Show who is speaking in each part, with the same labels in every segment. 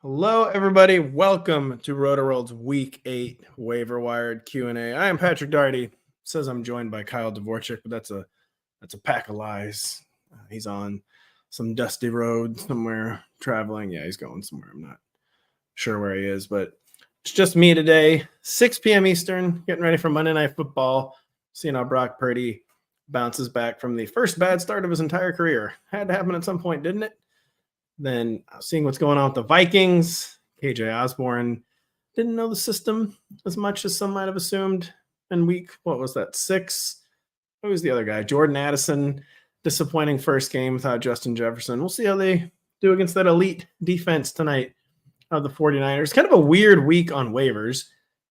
Speaker 1: Hello, everybody. Welcome to Rotoworld's Week 8 Waiver Wired Q&A. I am Patrick Daugherty. It says I'm joined by Kyle Dvorchak, but that's a pack of lies. He's on some dusty road somewhere traveling. Yeah, he's going somewhere. I'm not sure where he is, but it's just me today. 6 p.m. Eastern, getting ready for Monday Night Football. Seeing how Brock Purdy bounces back from the first bad start of his entire career. Had to happen at some point, didn't it? Then seeing what's going on with the Vikings. KJ Osborne didn't know the system as much as some might have assumed in week, 6? Who was the other guy? Jordan Addison, disappointing first game without Justin Jefferson. We'll see how they do against that elite defense tonight of the 49ers. Kind of a weird week on waivers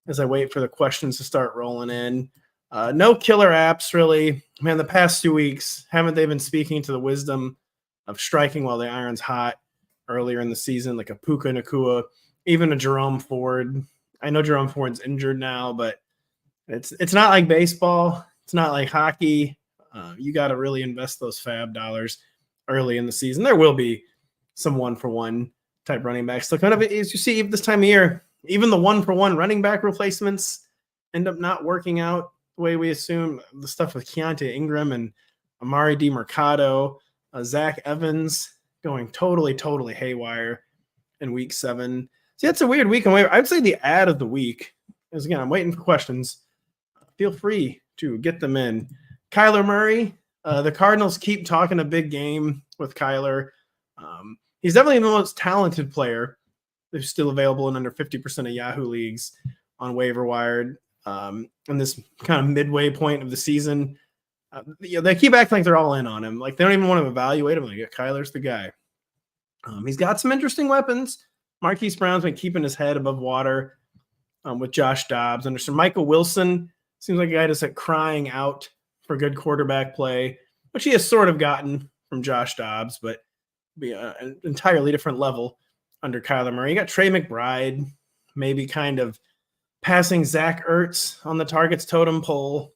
Speaker 1: as I wait for the questions to start rolling in. No killer apps, really. Man, the past 2 weeks, haven't they been speaking to the wisdom of striking while the iron's hot earlier in the season, like a Puka Nacua, even a Jerome Ford. I know Jerome Ford's injured now, but it's not like baseball. It's not like hockey. You got to really invest those fab dollars early in the season. There will be some one-for-one type running backs. So kind of as you see this time of year, even the one-for-one running back replacements end up not working out the way we assume. The stuff with Keontae Ingram and Amari DiMercado, Zach Evans going totally haywire in week 7. See, that's a weird week. I'd say the ad of the week is, again, I'm waiting for questions. Feel free to get them in. Kyler Murray, the Cardinals keep talking a big game with Kyler. He's definitely the most talented player who's still available in under 50% of Yahoo leagues on Waiver Wired. In this kind of midway point of the season, they keep acting like they're all in on him. Like they don't even want to evaluate him. Like, yeah, Kyler's the guy. He's got some interesting weapons. Marquise Brown's been keeping his head above water with Josh Dobbs. Under Michael Wilson, seems like a guy just like crying out for good quarterback play, which he has sort of gotten from Josh Dobbs, but be an entirely different level under Kyler Murray. You got Trey McBride, maybe kind of passing Zach Ertz on the targets totem pole.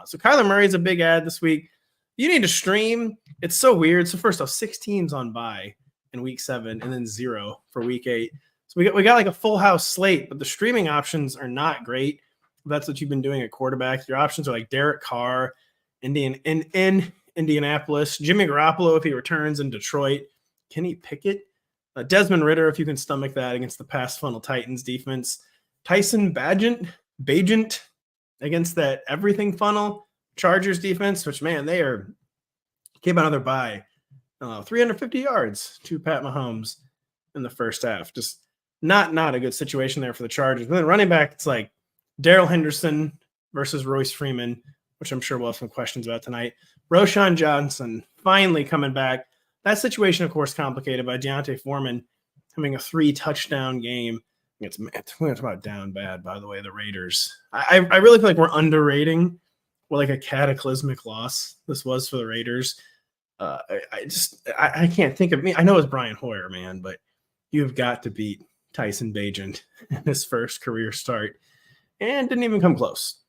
Speaker 1: So Kyler Murray's a big ad this week. You need to stream. It's so weird. So first off, 6 teams on bye in week 7 and then 0 for week 8. So we got like a full house slate, but the streaming options are not great. That's what you've been doing at quarterback. Your options are like Derek Carr, in Indianapolis, Jimmy Garoppolo if he returns in Detroit, Kenny Pickett, Desmond Ridder if you can stomach that against the pass funnel Titans defense, Tyson Bagent against that everything funnel Chargers defense, which, man, they came out of their bye. 350 yards to Pat Mahomes in the first half. Just not a good situation there for the Chargers. And then running back, it's like Darrell Henderson versus Royce Freeman, which I'm sure we'll have some questions about tonight. Roschon Johnson finally coming back. That situation, of course, complicated by Deontay Foreman having a 3-touchdown game. We're going to talk about down bad, by the way, the Raiders. I really feel like we're underrating what like a cataclysmic loss this was for the Raiders. I can't think of me. I know it's Brian Hoyer, man, but you've got to beat Tyson Bagent in his first career start and didn't even come close.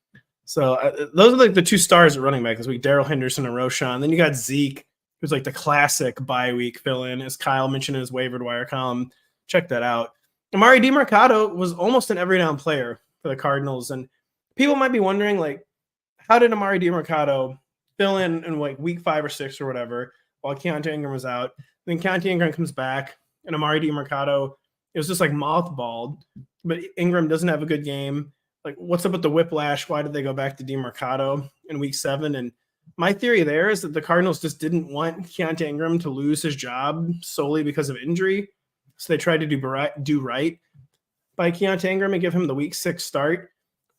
Speaker 1: So those are like the 2 stars at running back this week, Darrell Henderson and Roschon. Then you got Zeke, who's like the classic bye week fill-in, as Kyle mentioned in his waiver wire column. Check that out. Amari DiMercado was almost an every down player for the Cardinals. And people might be wondering, like, how did Amari DiMercado fill in like week 5 or 6 or whatever while Keontae Ingram was out? Then Keontae Ingram comes back and Amari DiMercado, it was just like mothballed, but Ingram doesn't have a good game. Like, what's up with the whiplash? Why did they go back to DiMercado in week 7? And my theory there is that the Cardinals just didn't want Keontae Ingram to lose his job solely because of injury. So they tried to do right by Keontae Ingram and give him the week 6 start.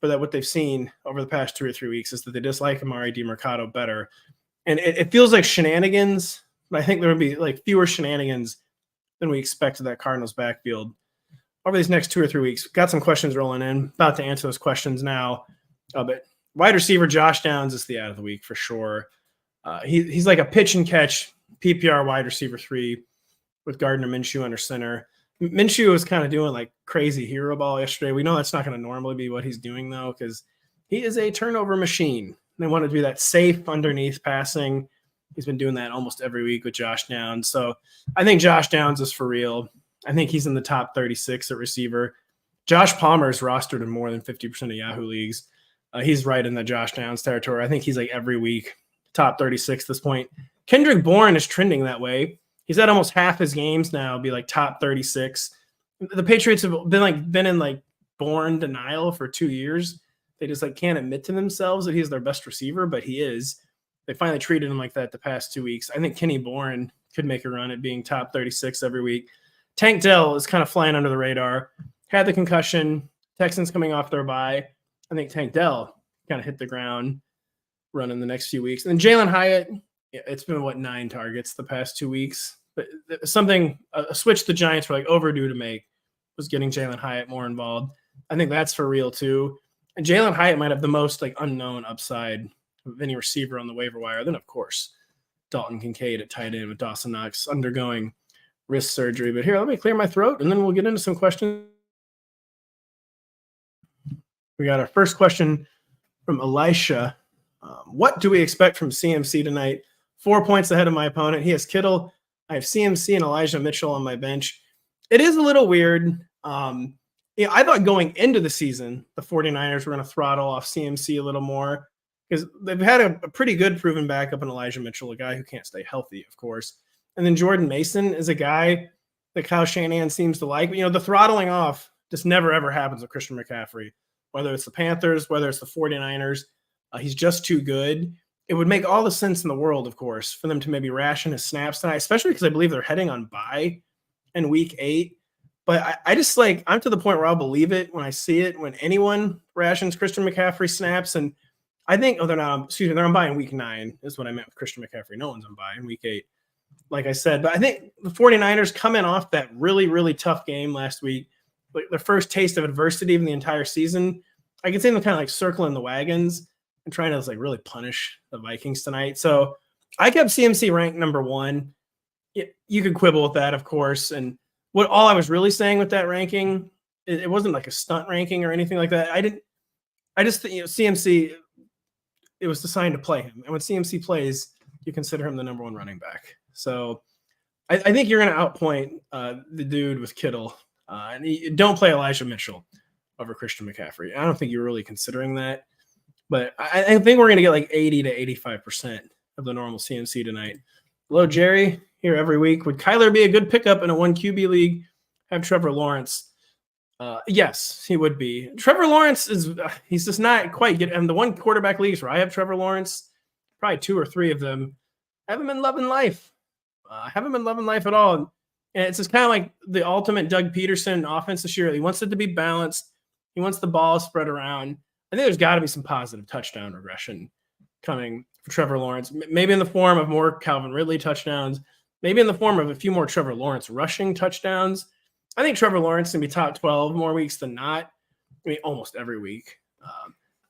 Speaker 1: But that what they've seen over the past 2 or 3 weeks is that they dislike Amari DiMercado better. And it feels like shenanigans, but I think there would be like fewer shenanigans than we expect of that Cardinals backfield over these next 2 or 3 weeks. Got some questions rolling in. About to answer those questions now. But wide receiver Josh Downs is the ad of the week for sure. He's like a pitch and catch PPR wide receiver 3 with Gardner Minshew under center. Minshew was kind of doing like crazy hero ball yesterday. We know that's not going to normally be what he's doing, though, because he is a turnover machine. They want to do that safe underneath passing. He's been doing that almost every week with Josh Downs. So I think Josh Downs is for real. I think he's in the top 36 at receiver. Josh Palmer's rostered in more than 50% of Yahoo leagues. He's right in the Josh Downs territory. I think he's like every week top 36 at this point. Kendrick Bourne is trending that way. He's at almost half his games now be like top 36. The Patriots have been in Bourne denial for 2 years. They just can't admit to themselves that he's their best receiver, but he is. They finally treated him like that the past 2 weeks. I think Kenny Bourne could make a run at being top 36 every week. Tank Dell is kind of flying under the radar. Had the concussion. Texans coming off their bye. I think Tank Dell kind of hit the ground running the next few weeks. And then Jalen Hyatt, it's been 9 targets the past 2 weeks. But a switch the Giants were overdue to make was getting Jalen Hyatt more involved. I think that's for real too. And Jalen Hyatt might have the most unknown upside of any receiver on the waiver wire. Then of course, Dalton Kincaid at tight end with Dawson Knox undergoing wrist surgery. But here, let me clear my throat and then we'll get into some questions. We got our first question from Elisha. What do we expect from CMC tonight? 4 points ahead of my opponent. He has Kittle. I have CMC and Elijah Mitchell on my bench. It is a little weird. I thought going into the season, the 49ers were going to throttle off CMC a little more because they've had a pretty good proven backup in Elijah Mitchell, a guy who can't stay healthy, of course. And then Jordan Mason is a guy that Kyle Shanahan seems to like. But, the throttling off just never, ever happens with Christian McCaffrey, whether it's the Panthers, whether it's the 49ers. He's just too good. It would make all the sense in the world, of course, for them to maybe ration his snaps tonight, especially because I believe they're heading on bye in week 8. But I just I'm to the point where I'll believe it when I see it, when anyone rations Christian McCaffrey snaps. And I think, they're on bye in week 9 is what I meant with Christian McCaffrey. No one's on bye in week 8, like I said. But I think the 49ers coming off that really, really tough game last week, their first taste of adversity in the entire season, I can see them kind of circling the wagons and trying to really punish the Vikings tonight. So I kept CMC ranked number 1. You could quibble with that, of course. And all I was really saying with that ranking, it wasn't a stunt ranking or anything like that. I just think, CMC, it was designed to play him. And when CMC plays, you consider him the number 1 running back. So I think you're going to outpoint the dude with Kittle. And you don't play Elijah Mitchell over Christian McCaffrey. I don't think you're really considering that. But I think we're going to get 80 to 85% of the normal CMC tonight. Hello, Jerry, here every week. Would Kyler be a good pickup in a 1 QB league? Have Trevor Lawrence? Yes, he would be. Trevor Lawrence he's just not quite good. And the 1 quarterback leagues where I have Trevor Lawrence, probably 2 or 3 of them, I haven't been loving life. I haven't been loving life at all. And it's just kind of like the ultimate Doug Peterson offense this year. He wants it to be balanced. He wants the ball spread around. I think there's got to be some positive touchdown regression coming for Trevor Lawrence, maybe in the form of more Calvin Ridley touchdowns, maybe in the form of a few more Trevor Lawrence rushing touchdowns. I think Trevor Lawrence can be top 12 more weeks than not. I mean, almost every week.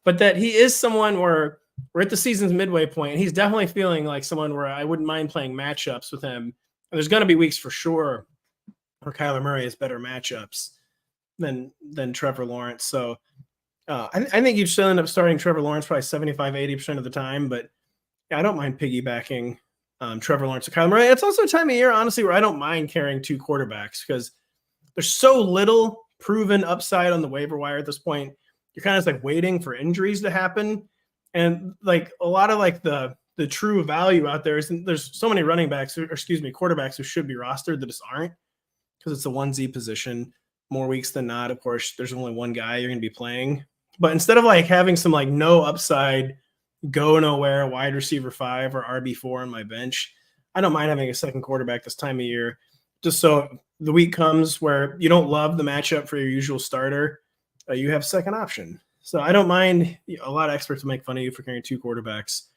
Speaker 1: But that he is someone where we're at the season's midway point, and he's definitely feeling like someone where I wouldn't mind playing matchups with him. And there's going to be weeks for sure where Kyler Murray has better matchups than Trevor Lawrence. So I think you'd still end up starting Trevor Lawrence probably 75, 80% of the time. But I don't mind piggybacking Trevor Lawrence or Kyler Murray. It's also a time of year, honestly, where I don't mind carrying 2 quarterbacks because there's so little proven upside on the waiver wire at this point. You're kind of just waiting for injuries to happen. And a lot of the true value out there is there's so many quarterbacks who should be rostered that just aren't because it's a 1Z position more weeks than not. Of course, there's only 1 guy you're going to be playing. But instead of having some no upside, go nowhere, wide receiver 5 or RB4 on my bench, I don't mind having a second quarterback this time of year, just so the week comes where you don't love the matchup for your usual starter, you have second option. So I don't mind. A lot of experts will make fun of you for carrying 2 quarterbacks,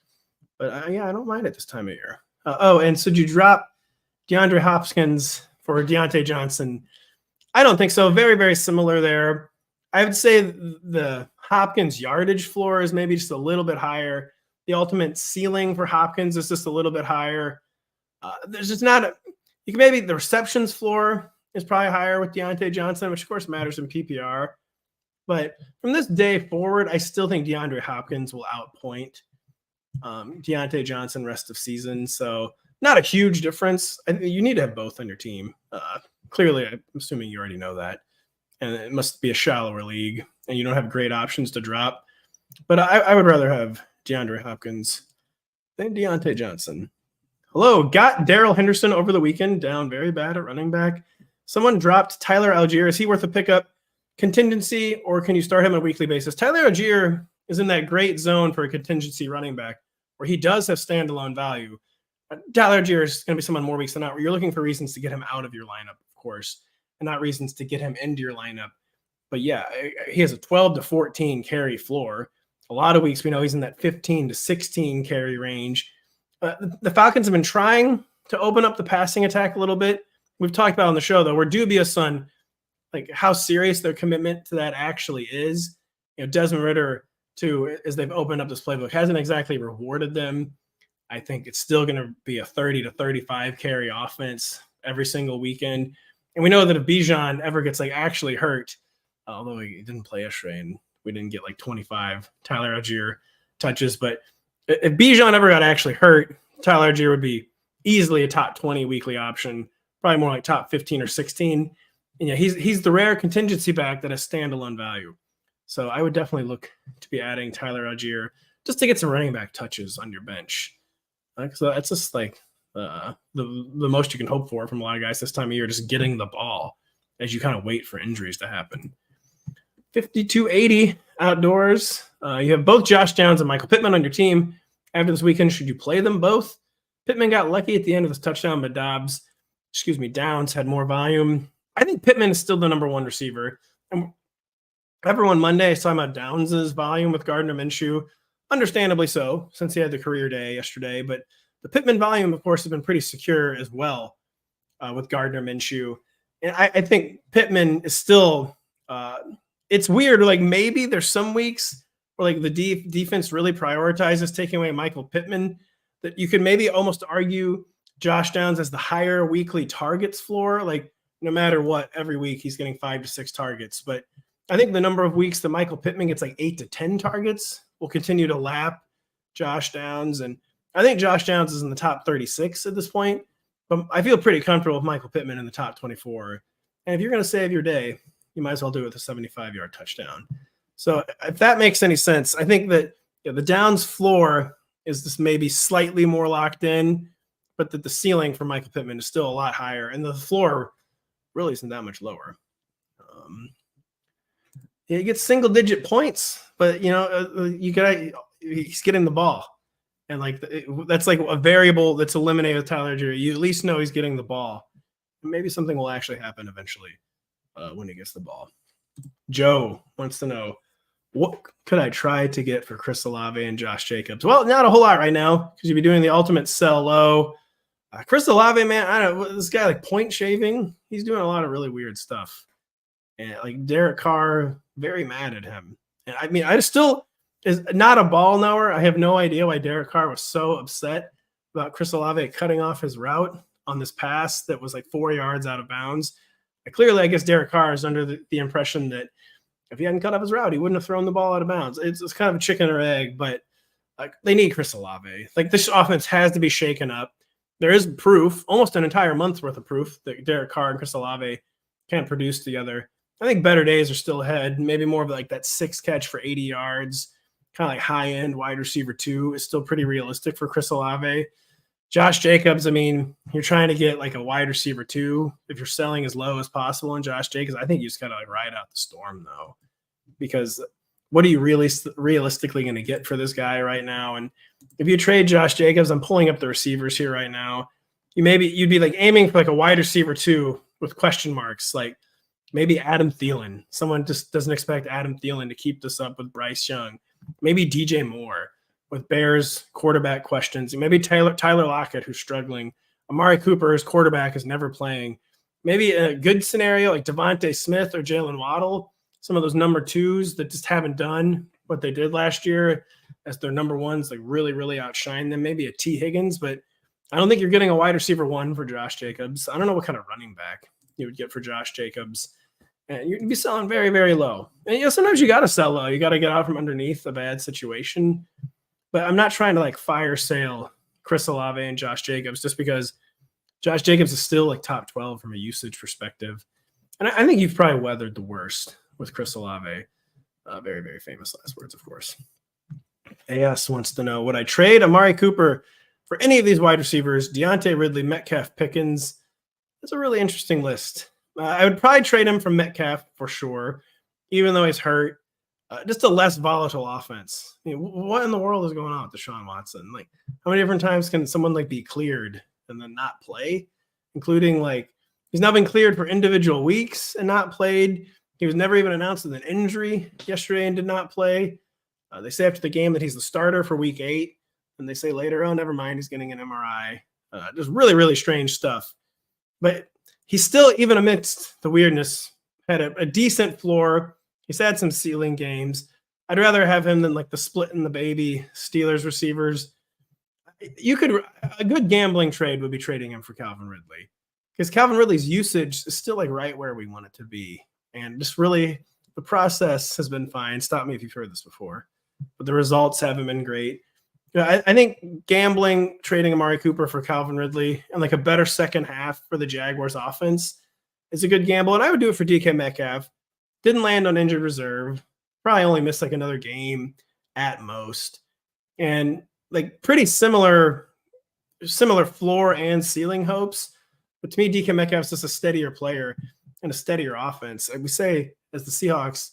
Speaker 1: but I don't mind it this time of year. And so did you drop DeAndre Hopkins for Deontay Johnson? I don't think so. Very, very similar there. I would say the Hopkins yardage floor is maybe just a little bit higher. The ultimate ceiling for Hopkins is just a little bit higher. There's just not maybe the receptions floor is probably higher with Deontay Johnson, which of course matters in PPR. But from this day forward, I still think DeAndre Hopkins will outpoint Deontay Johnson rest of season. So not a huge difference. You need to have both on your team. Clearly, I'm assuming you already know that. And it must be a shallower league, and you don't have great options to drop. But I would rather have DeAndre Hopkins than Deontay Johnson. Hello, got Darrell Henderson over the weekend, down very bad at running back. Someone dropped Tyler Algier. Is he worth a pickup? Contingency, or can you start him on a weekly basis? Tyler Algier is in that great zone for a contingency running back where he does have standalone value. Tyler Algier is going to be someone more weeks than not where you're looking for reasons to get him out of your lineup, of course, and not reasons to get him into your lineup. But yeah, he has a 12 to 14 carry floor. A lot of weeks we know he's in that 15 to 16 carry range. The Falcons have been trying to open up the passing attack a little bit. We've talked about on the show, though, we're dubious on like how serious their commitment to that actually is. Desmond Ridder, too, as they've opened up this playbook, hasn't exactly rewarded them. I think it's still going to be a 30 to 35 carry offense every single weekend. And we know that if Bijan ever gets actually hurt, although he didn't play yesterday and we didn't get 25 Tyler Algier touches, but if Bijan ever got actually hurt, Tyler Algier would be easily a top 20 weekly option, probably more like top 15 or 16. And yeah, he's the rare contingency back that has standalone value. So I would definitely look to be adding Tyler Algier just to get some running back touches on your bench. So that's just the most you can hope for from a lot of guys this time of year, just getting the ball as you kind of wait for injuries to happen. 5280 outdoors. You have both Josh Downs and Michael Pittman on your team. After this weekend, should you play them both? Pittman got lucky at the end of this touchdown, but Downs had more volume. I think Pittman is still the number one receiver. And everyone Monday is talking about Downs' volume with Gardner Minshew. Understandably so, since he had the career day yesterday. But the Pittman volume, of course, has been pretty secure as well with Gardner Minshew. And I think Pittman is still it's weird. Maybe there's some weeks where the defense really prioritizes taking away Michael Pittman, that you could maybe almost argue Josh Downs as the higher weekly targets floor. No matter what, every week he's getting 5 to 6 targets. But I think the number of weeks that Michael Pittman gets 8 to 10 targets will continue to lap Josh Downs. And I think Josh Downs is in the top 36 at this point, but I feel pretty comfortable with Michael Pittman in the top 24. And if you're going to save your day, you might as well do it with a 75-yard touchdown. So if that makes any sense, I think that the Downs floor is just maybe slightly more locked in, but that the ceiling for Michael Pittman is still a lot higher, and the floor really isn't that much lower. He gets single-digit points, but he's getting the ball, and that's a variable that's eliminated with Tyler Algier. You at least know he's getting the ball. Maybe something will actually happen eventually when he gets the ball. Joe wants to know, what could I try to get for Chris Olave and Josh Jacobs? Well, not a whole lot right now because you'll be doing the ultimate sell low. Chris Olave, man, I don't know, this guy point shaving, he's doing a lot of really weird stuff. And Derek Carr, very mad at him. And I mean, I still is not a ball knower. I have no idea why Derek Carr was so upset about Chris Olave cutting off his route on this pass that was 4 yards out of bounds. Clearly, I guess Derek Carr is under the impression that if he hadn't cut off his route, he wouldn't have thrown the ball out of bounds. It's kind of a chicken or egg, but they need Chris Olave. This offense has to be shaken up. There is proof, almost an entire month's worth of proof, that Derek Carr and Chris Olave can't produce together. I think better days are still ahead. Maybe more of that 6 catch for 80 yards, kind of high-end wide receiver 2 is still pretty realistic for Chris Olave. Josh Jacobs, I mean, you're trying to get a wide receiver 2. If you're selling as low as possible in Josh Jacobs, I think you just got to ride out the storm, though, because what are you really realistically going to get for this guy right now? And if you trade Josh Jacobs, I'm pulling up the receivers here right now. You'd be aiming for a wide receiver 2 with question marks, maybe Adam Thielen. Someone just doesn't expect Adam Thielen to keep this up with Bryce Young. Maybe DJ Moore with Bears quarterback questions. Maybe Tyler Lockett, who's struggling. Amari Cooper, his quarterback, is never playing. Maybe a good scenario like Devontae Smith or Jalen Waddle, some of those number 2s that just haven't done what they did last year as their number 1s, really, really outshine them. Maybe a T. Higgins, but I don't think you're getting a wide receiver 1 for Josh Jacobs. I don't know what kind of running back you would get for Josh Jacobs. And you'd be selling very, very low. And sometimes you got to sell low. You got to get out from underneath a bad situation. But I'm not trying to fire sale Chris Olave and Josh Jacobs just because Josh Jacobs is still like top 12 from a usage perspective. And I think you've probably weathered the worst with Chris Olave. Very, very famous last words, of course. AS wants to know, would I trade Amari Cooper for any of these wide receivers? Deontay, Ridley, Metcalf, Pickens. That's a really interesting list. I would probably trade him from Metcalf for sure, even though he's hurt. Just a less volatile offense. I mean, what in the world is going on with Deshaun Watson? Like, how many different times can someone like be cleared and then not play? Including like he's now been cleared for individual weeks and not played. He was never even announced with an injury yesterday and did not play. They say after the game that he's the starter for week 8, and they say later, oh, never mind, he's getting an MRI. Just really, really strange stuff. But he's still, even amidst the weirdness, had a decent floor. He's had some ceiling games. I'd rather have him than like the split and the baby Steelers receivers. A good gambling trade would be trading him for Calvin Ridley, because Calvin Ridley's usage is still like right where we want it to be. And just really the process has been fine. Stop me if you've heard this before, but the results haven't been great. I think gambling, trading Amari Cooper for Calvin Ridley and like a better second half for the Jaguars offense is a good gamble. And I would do it for DK Metcalf. Didn't land on injured reserve. Probably only missed like another game at most. And like pretty similar floor and ceiling hopes. But to me, DK Metcalf's just a steadier player and a steadier offense. We say as the Seahawks,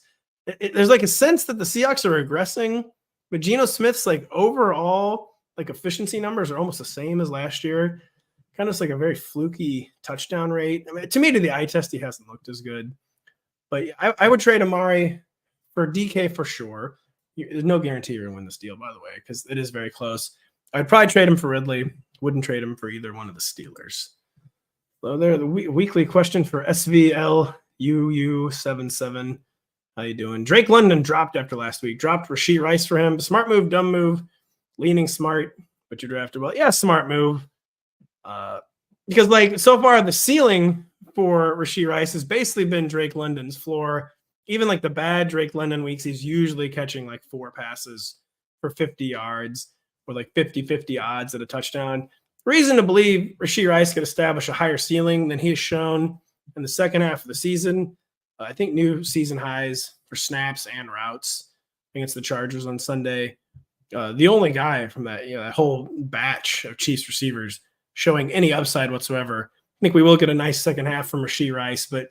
Speaker 1: there's like a sense that the Seahawks are regressing, but Geno Smith's like overall like efficiency numbers are almost the same as last year. Kind of just like a very fluky touchdown rate. I mean, to me, to the eye test, he hasn't looked as good. But I would trade Amari for DK for sure. There's no guarantee you're going to win this deal, by the way, because it is very close. I'd probably trade him for Ridley. Wouldn't trade him for either one of the Steelers. So there, the weekly question for SVLUU77. How you doing? Drake London dropped after last week. Dropped Rashee Rice for him. Smart move, dumb move. Leaning smart, but you drafted well. Yeah, smart move. Because like so far the ceiling for Rashee Rice has basically been Drake London's floor. Even like the bad Drake London weeks, he's usually catching like 4 passes for 50 yards or like 50-50 odds at a touchdown. Reason to believe Rashee Rice could establish a higher ceiling than he has shown in the second half of the season. I think new season highs for snaps and routes against the Chargers on Sunday. The only guy from that, that whole batch of Chiefs receivers showing any upside whatsoever. I think we will get a nice second half from Rashee Rice, but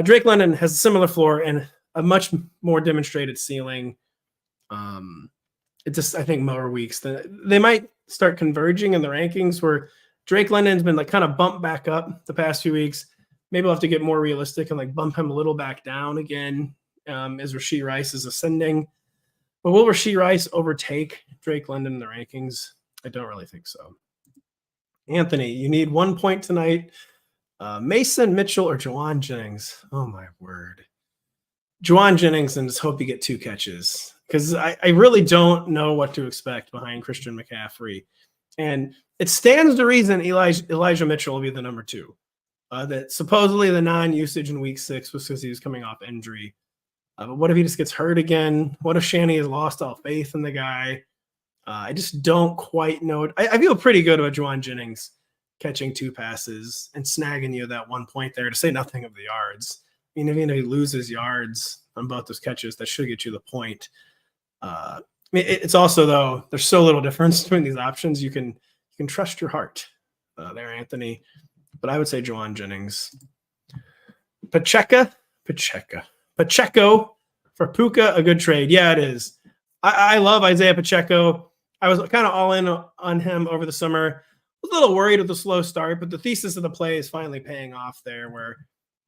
Speaker 1: Drake London has a similar floor and a much more demonstrated ceiling. It just, I think, more weeks. They might start converging in the rankings where Drake London's been like kind of bumped back up the past few weeks. Maybe we'll have to get more realistic and like bump him a little back down again as Rashee Rice is ascending. But will Rashee Rice overtake Drake London in the rankings? I don't really think so. Anthony, you need 1 point tonight. Mason Mitchell or Juwan Jennings? Oh, my word. Juwan Jennings, and just hope you get 2 catches, because I really don't know what to expect behind Christian McCaffrey. And it stands to reason Elijah Mitchell will be the number 2. That supposedly the non-usage in week 6 was because he was coming off injury. But what if he just gets hurt again? What if Shanny has lost all faith in the guy? I just don't quite know. I feel pretty good about Juwan Jennings catching 2 passes and snagging you that 1 point there, to say nothing of the yards. I mean, even if he loses yards on both those catches, that should get you the point. I mean, it's also, though, there's so little difference between these options. You can trust your heart there, Anthony. But I would say Juwan Jennings. Pacheco for Puka, a good trade. Yeah, it is. I love Isaiah Pacheco. I was kind of all in on him over the summer. I was a little worried with the slow start, but the thesis of the play is finally paying off there, where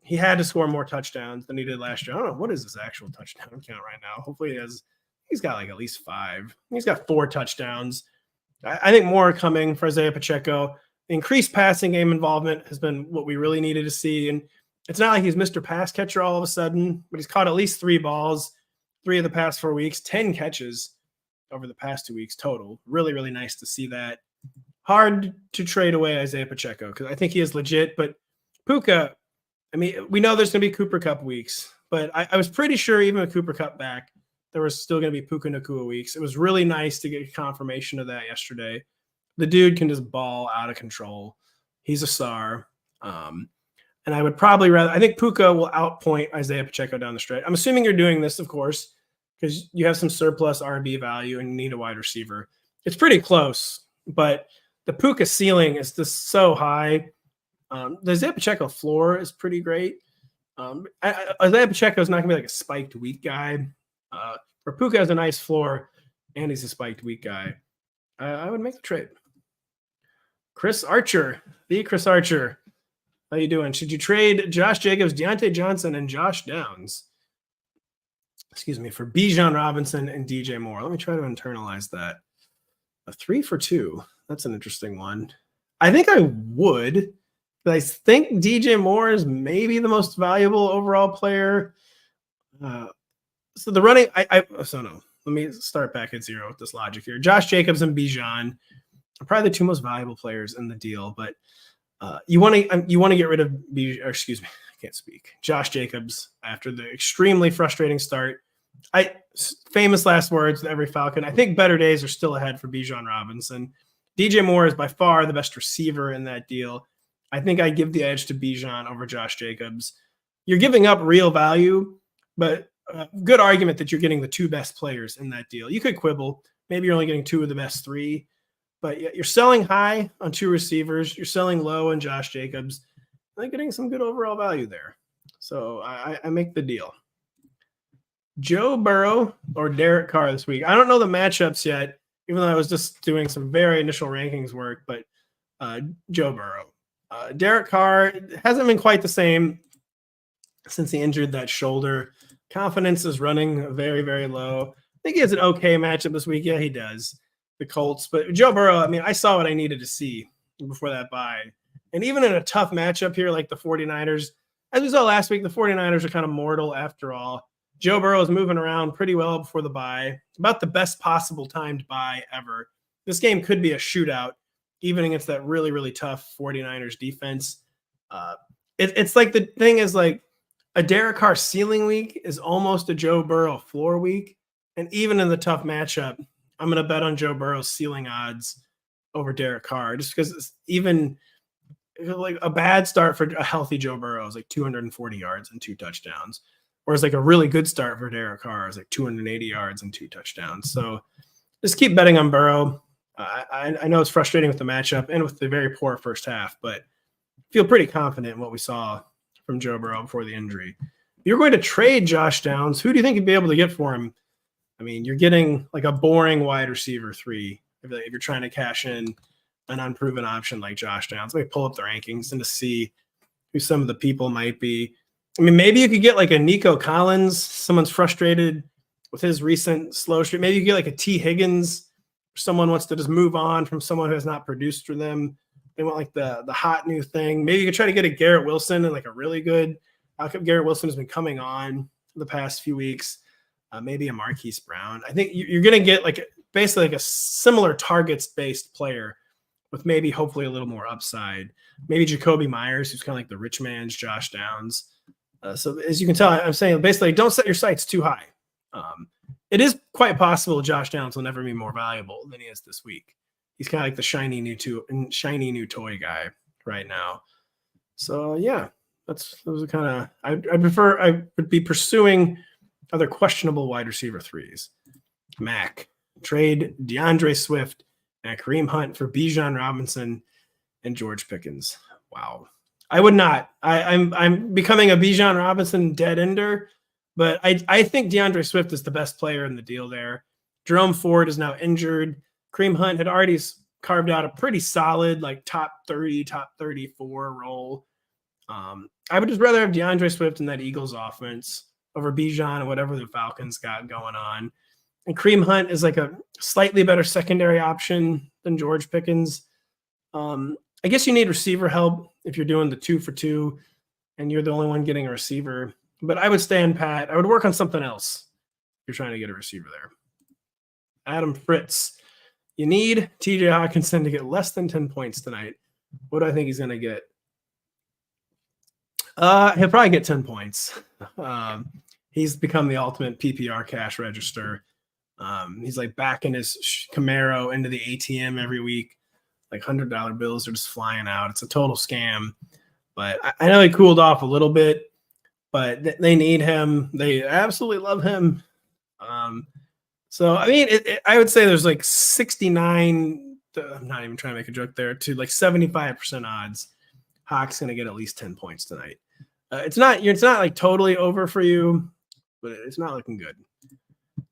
Speaker 1: he had to score more touchdowns than he did last year. I don't know, what is his actual touchdown count right now? Hopefully he's got like at least 5. He's got 4 touchdowns. I think more are coming for Isaiah Pacheco. The increased passing game involvement has been what we really needed to see. And it's not like he's Mr. Pass Catcher all of a sudden, but he's caught at least 3 balls, 3 of the past 4 weeks, 10 catches over the past 2 weeks total. Really, really nice to see that. Hard to trade away Isaiah Pacheco because I think he is legit. But Puka, I mean, we know there's going to be Cooper Kupp weeks, but I was pretty sure even with Cooper Kupp back, there was still going to be Puka Nacua weeks. It was really nice to get confirmation of that yesterday. The dude can just ball out of control. He's a star. And I would probably I think Puka will outpoint Isaiah Pacheco down the stretch. I'm assuming you're doing this, of course, because you have some surplus RB value and you need a wide receiver. It's pretty close, but the Puka ceiling is just so high. The Isaiah Pacheco floor is pretty great. Isaiah Pacheco is not going to be like a spiked week guy. For Puka has a nice floor, and he's a spiked week guy. I would make the trade. Chris Archer, the Chris Archer. How you doing? Should you trade Josh Jacobs, Deontay Johnson, and Josh Downs? Excuse me, for Bijan Robinson and DJ Moore. Let me try to internalize that. A 3 for 2. That's an interesting one. I think I would. But I think DJ Moore is maybe the most valuable overall player. So the running, so no. Let me start back at zero with this logic here. Josh Jacobs and Bijan are probably the two most valuable players in the deal, but you want to get rid of Josh Jacobs after the extremely frustrating start. Famous last words to every Falcon. I think better days are still ahead for Bijan Robinson. DJ Moore is by far the best receiver in that deal. I think I give the edge to Bijan over Josh Jacobs. You're giving up real value, but good argument that you're getting the two best players in that deal. You could quibble. Maybe you're only getting two of the best three, but you're selling high on two receivers. You're selling low on Josh Jacobs. I think getting some good overall value there. So I make the deal. Joe Burrow or Derek Carr this week. I don't know the matchups yet, even though I was just doing some very initial rankings work, but Joe Burrow. Derek Carr hasn't been quite the same since he injured that shoulder. Confidence is running very, very low. I think he has an okay matchup this week. Yeah, he does. The Colts. But Joe Burrow, I mean, I saw what I needed to see before that bye. And even in a tough matchup here like the 49ers, as we saw last week, the 49ers are kind of mortal after all. Joe Burrow is moving around pretty well before the bye. About the best possible timed bye ever. This game could be a shootout, even against that really, really tough 49ers defense. It's like the thing is like a Derek Carr ceiling week is almost a Joe Burrow floor week. And even in the tough matchup, I'm going to bet on Joe Burrow's ceiling odds over Derek Carr, just because it's even like a bad start for a healthy Joe Burrow is like 240 yards and 2 touchdowns. Whereas like a really good start for Derek Carr is like 280 yards and 2 touchdowns. So just keep betting on Burrow. I know it's frustrating with the matchup and with the very poor first half, but feel pretty confident in what we saw from Joe Burrow before the injury. If you're going to trade Josh Downs, who do you think you'd be able to get for him? I mean, you're getting like a boring wide receiver 3 if you're trying to cash in an unproven option like Josh Downs. Let me pull up the rankings and to see who some of the people might be. I mean, maybe you could get like a Nico Collins. Someone's frustrated with his recent slow streak. Maybe you get like a T. Higgins. Someone wants to just move on from someone who has not produced for them. They want like the hot new thing. Maybe you could try to get a Garrett Wilson and like a really good. How come Garrett Wilson has been coming on the past few weeks? Maybe a Marquise Brown. I think you're going to get like basically like a similar targets-based player with maybe hopefully a little more upside. Maybe Jacoby Myers, who's kind of like the rich man's Josh Downs. So as you can tell, I'm saying basically don't set your sights too high. It is quite possible Josh Downs will never be more valuable than he is this week. He's kind of like the shiny new toy guy right now. So yeah, those are kind of I would be pursuing other questionable wide receiver 3s. Mac, trade DeAndre Swift and Kareem Hunt for Bijan Robinson and George Pickens. Wow. I would not. I'm becoming a Bijan Robinson dead ender, but I think DeAndre Swift is the best player in the deal there. Jerome Ford is now injured. Kareem Hunt had already carved out a pretty solid like top 30, top 34 role. I would just rather have DeAndre Swift in that Eagles offense over Bijan and whatever the Falcons got going on. And Kareem Hunt is like a slightly better secondary option than George Pickens. I guess you need receiver help if you're doing the 2 for 2 and you're the only one getting a receiver. But I would stand pat. I would work on something else if you're trying to get a receiver there. Adam Fritz. You need TJ Hawkinson to get less than 10 points tonight. What do I think he's going to get? He'll probably get 10 points. He's become the ultimate PPR cash register. He's like backing his Camaro into the ATM every week. Like $100 bills are just flying out. It's a total scam. But I know he cooled off a little bit, but they need him. They absolutely love him. So, I mean, I would say there's like 69, I'm not even trying to make a joke there, to like 75% odds Hawk's going to get at least 10 points tonight. It's not like totally over for you, but it's not looking good.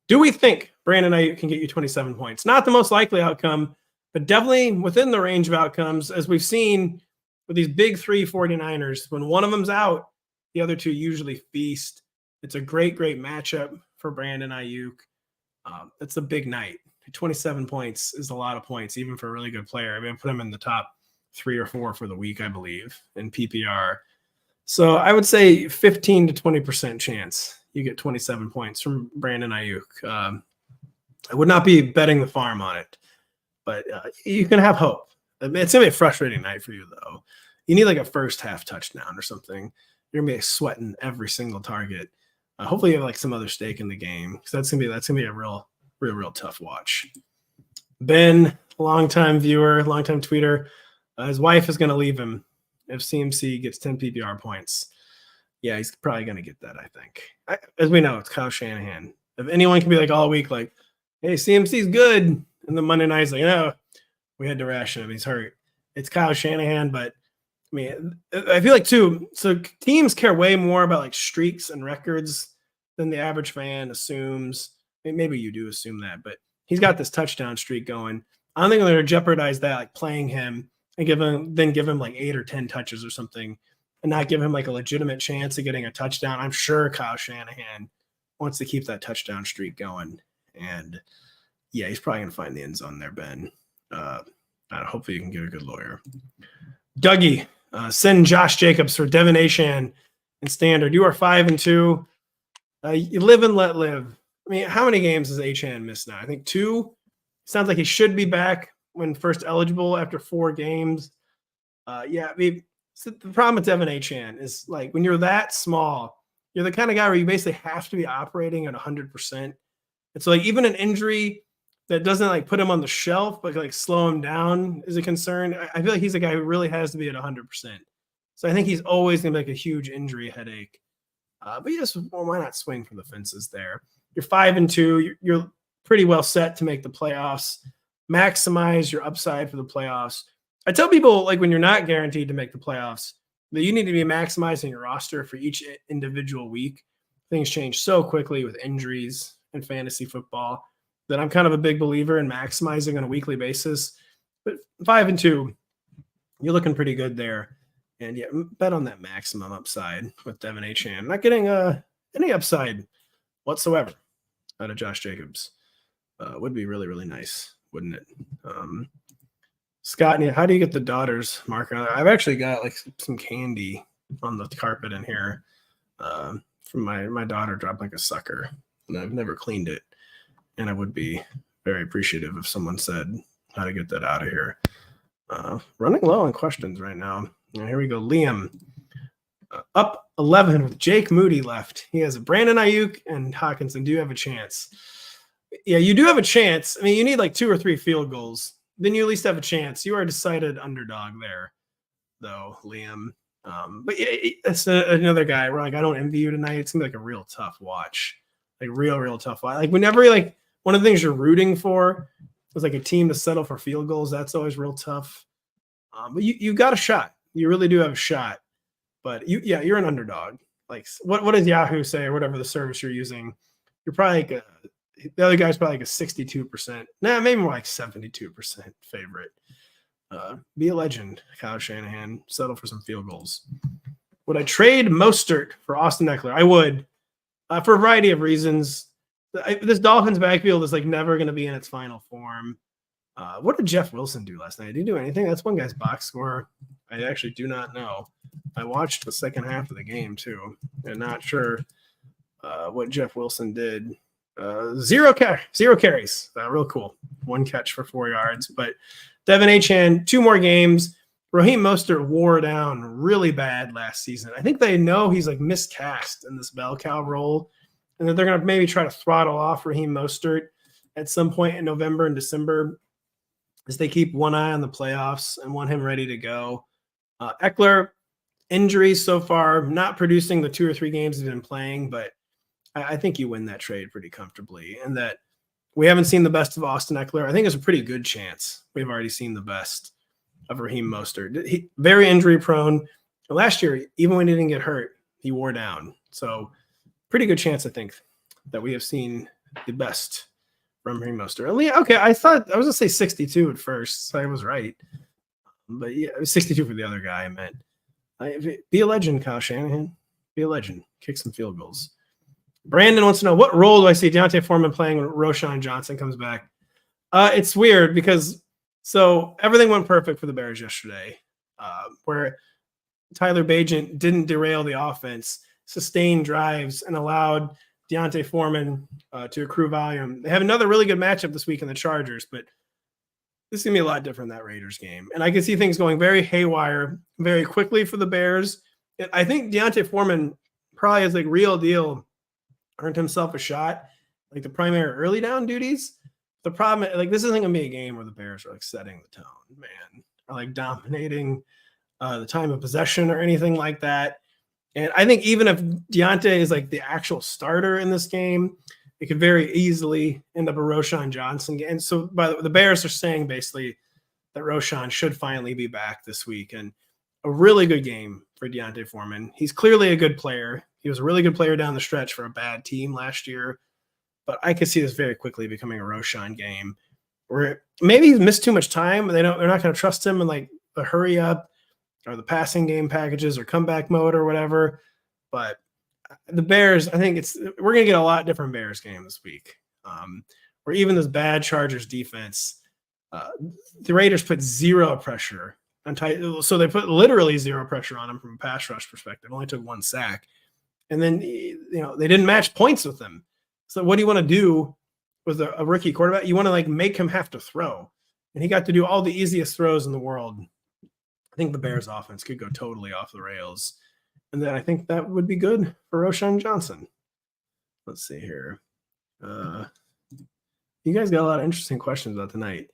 Speaker 1: Do we think Brandon Ayuk can get you 27 points? Not the most likely outcome, but definitely within the range of outcomes, as we've seen with these big 3 49ers. When one of them's out, the other two usually feast. It's a great matchup for Brandon Ayuk. It's a big night. 27 points is a lot of points, even for a really good player. I mean, I put him in the top 3 or 4 for the week, I believe, in PPR. So I would say 15 to 20% chance you get 27 points from Brandon Ayuk. I would not be betting the farm on it, but you can have hope. It's going to be a frustrating night for you, though. You need like a first half touchdown or something. You're going to be sweating every single target. Hopefully you have like some other stake in the game, because that's gonna be a real tough watch. Ben, longtime viewer, longtime tweeter, his wife is gonna leave him if CMC gets 10 PPR points. Yeah, he's probably gonna get that. I think, as we know, it's Kyle Shanahan. If anyone can be like all week, like, hey, CMC's good, and then Monday night's like, no, we had to ration him. He's hurt. It's Kyle Shanahan, but I mean, I feel like too, so teams care way more about like streaks and records than the average fan assumes. I mean, maybe you do assume that, but he's got this touchdown streak going. I don't think they're going to jeopardize that, like playing him and give him like 8 or 10 touches or something, and not give him like a legitimate chance of getting a touchdown. I'm sure Kyle Shanahan wants to keep that touchdown streak going. And yeah, he's probably going to find the end zone there, Ben. Hopefully you can get a good lawyer. Dougie, send Josh Jacobs for Devin Achane in standard. You are 5-2. You live and let live. I mean, how many games has Achane missed now? I think 2. Sounds like he should be back when first eligible after 4 games. Yeah, I mean, so the problem with Devin Achane is like when you're that small, you're the kind of guy where you basically have to be operating at 100%. And so like even an injury that doesn't like put him on the shelf, but like slow him down is a concern. I feel like he's a guy who really has to be at 100%. So I think he's always going to be like a huge injury headache. But yes, well, why not swing for the fences there? You're 5-2. You're pretty well set to make the playoffs. Maximize your upside for the playoffs. I tell people, like, when you're not guaranteed to make the playoffs, that you need to be maximizing your roster for each individual week. Things change so quickly with injuries and fantasy football that I'm kind of a big believer in maximizing on a weekly basis. But 5-2, you're looking pretty good there. And yeah, bet on that maximum upside with Devin Achane. Not getting any upside whatsoever out of Josh Jacobs. Would be really nice, wouldn't it? Scott, how do you get the daughter's marker? I've actually got like some candy on the carpet in here from my daughter dropped like a sucker, and I've never cleaned it. And I would be very appreciative if someone said how to get that out of here. Running low on questions right now. Here we go. Liam, up 11 with Jake Moody left. He has Brandon Ayuk and Hawkinson. Do you have a chance? Yeah, you do have a chance. I mean, you need like 2 or 3 field goals. Then you at least have a chance. You are a decided underdog there, though, Liam. But yeah, that's another guy where like I don't envy you tonight. It's gonna be like a real tough watch, like real tough watch. Like whenever like one of the things you're rooting for was like a team to settle for field goals. That's always real tough. But you got a shot. You really do have a shot. But you're an underdog. Like what does Yahoo say or whatever the service you're using? You're probably like the other guy's probably like a 62%. Nah, maybe more like 72% favorite. Be a legend, Kyle Shanahan. Settle for some field goals. Would I trade Mostert for Austin Eckler? I would, for a variety of reasons. This Dolphins backfield is like never going to be in its final form. What did Jeff Wilson do last night? Did he do anything? That's one guy's box score. I actually do not know. I watched the second half of the game too, and not sure what Jeff Wilson did. 0 carries. Real cool. 1 catch for 4 yards. But Devin Achane, 2 more games. Raheem Mostert wore down really bad last season. I think they know he's like miscast in this bell cow role, and that they're going to maybe try to throttle off Raheem Mostert at some point in November and December. is they keep one eye on the playoffs and want him ready to go. Eckler, injuries so far, not producing the 2 or 3 games he's been playing, but I think you win that trade pretty comfortably. And that we haven't seen the best of Austin Eckler. I think it's a pretty good chance we've already seen the best of Raheem Mostert. Very injury prone. Last year, even when he didn't get hurt, he wore down. So pretty good chance, I think, that we have seen the best from Raheem Mostert. Okay, I was going to say 62 at first, so I was right. But yeah, it was 62 for the other guy, I meant. Be a legend, Kyle Shanahan. Be a legend. Kick some field goals. Brandon wants to know, what role do I see D'Onta Foreman playing when Roschon Johnson comes back? It's weird because everything went perfect for the Bears yesterday, where Tyler Bagent didn't derail the offense, sustained drives, and allowed D'Onta Foreman to accrue volume. They have another really good matchup this week in the Chargers, but this is going to be a lot different than that Raiders game. And I can see things going very haywire very quickly for the Bears. I think D'Onta Foreman probably is like real deal, earned himself a shot, like the primary early down duties. The problem, like, this isn't going to be a game where the Bears are like setting the tone, man, or like dominating the time of possession or anything like that. And I think even if D'Onta is like the actual starter in this game, it could very easily end up a Roschon Johnson game. And so the Bears are saying basically that Roschon should finally be back this week. And a really good game for D'Onta Foreman. He's clearly a good player. He was a really good player down the stretch for a bad team last year. But I could see this very quickly becoming a Roschon game where maybe he's missed too much time. They're not going to trust him in like the hurry up or the passing game packages or comeback mode or whatever. But the Bears, I think we're going to get a lot different Bears game this week. Where even this bad Chargers defense, the Raiders put zero pressure on so they put literally zero pressure on him from a pass rush perspective. Only took 1 sack. And then, they didn't match points with him. So what do you want to do with a rookie quarterback? You want to like make him have to throw. And he got to do all the easiest throws in the world. I think the Bears offense could go totally off the rails. And then I think that would be good for Roschon Johnson. Let's see here. You guys got a lot of interesting questions about tonight.